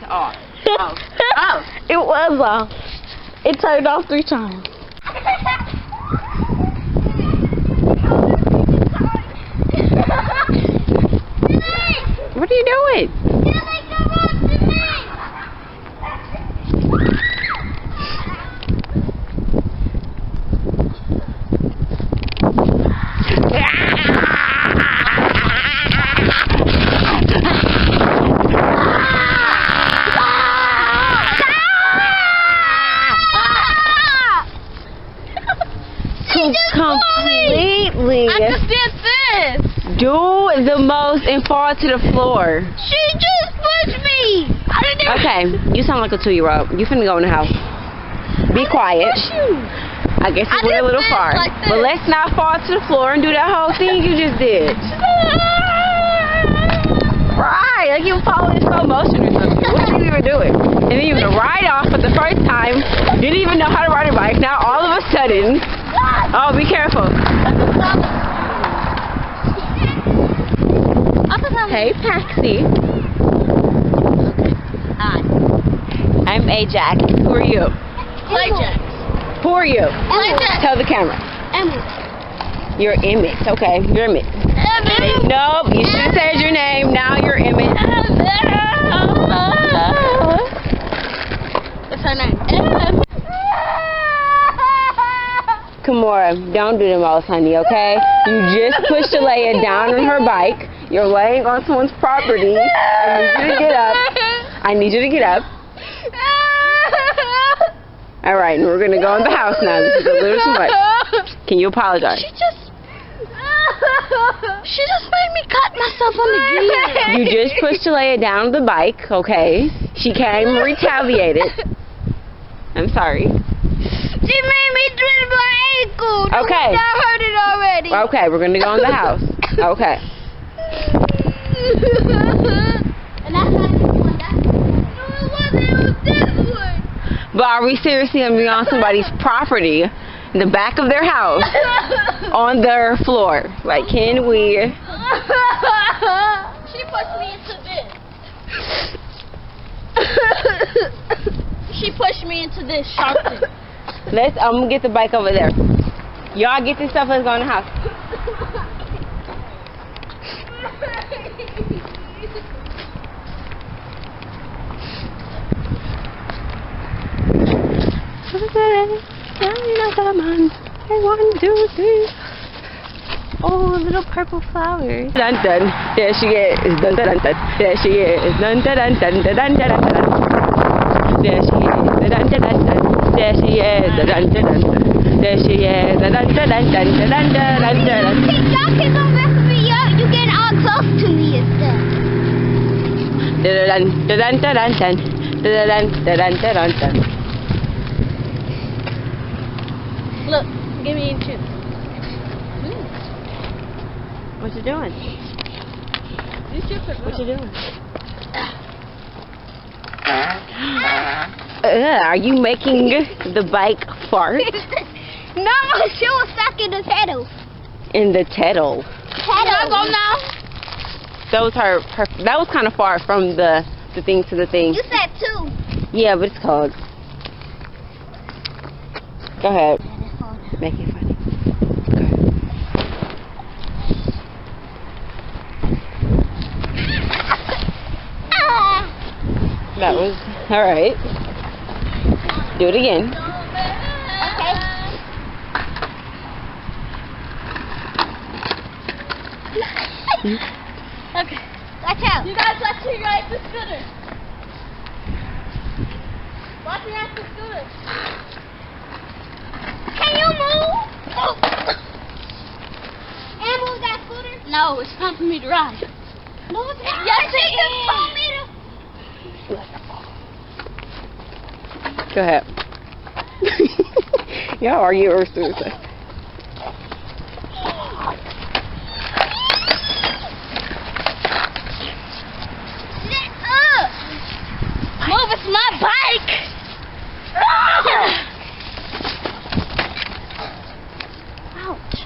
Off. Oh. It was off. It turned off 3 times. What are you doing? Completely. I just did this. Do the most and fall to the floor. She just pushed me. I didn't even Okay, you sound like a 2-year-old. You finna go in the house. Be quiet. push you. I guess you went a little far. Like But let's not fall to the floor and do that whole thing you just did. Right, like you were following in slow motion or something. What are you even doing? And then you were gonna ride off for the first time. Didn't even know how to ride a bike. Now all of a sudden, oh, be careful. Hey, Paxi. Hi. I'm Ajax. Who are you? Playjack. Who are you? Playjack. Tell the camera. Emily. You're Emmett. Okay, you're Emmett. Emily. Nope, you should have said your name. Now you're Emmett. What's her name? Kimora, don't do the most, honey, okay? You just pushed Alea down on her bike. You're laying on someone's property. I need you to get up. I need you to get up. All right, and we're going to go in the house now. This is a little too much. Can you apologize? She just made me cut myself on the gear. You just pushed Alea down the bike, okay? She came and retaliated. I'm sorry. She made me twist my ankle. Okay. I hurt it already. Okay, we're going to go in the house. Okay. And that's not this one. No, it wasn't. It was this one. But are we seriously going to be on somebody's property, in the back of their house, on their floor? Like, can we? She pushed me into this. She pushed me into this sharply. I'm going to get the bike over there. Y'all get this stuff, let's go in the house. I want to see all little purple flowers. Dun dun, there she is. Dun dun dun dun. There she is. Dun dun dun dun dun dun dun dun. There she is. Dun dun dun dun. There she is. Dun dun dun dun. There she is. Dun dun dun dun dun dun dun dun dun. Y'all can go mess me up. You get all close to me and stuff. Dun dun dun dun dun dun. Dun dun dun dun dun dun. Look, give me a chip. What you doing? These chips are good. What you doing? Are you making the bike fart? No, my shoe was stuck in the pedal. In the tettle. Can I go now? That was that was kind of far from the thing to the thing. You said 2. Yeah, but it's cold. Go ahead. Make it funny. That was alright. Do it again. Okay. Watch out. You guys watch me ride the scooter. Watch me ride the scooter. Can you move? And move that scooter? No, it's time for me to ride. No, it's not. Yes, it is. Go ahead. Y'all argue or suicide. Move, it's my bike. Ouch.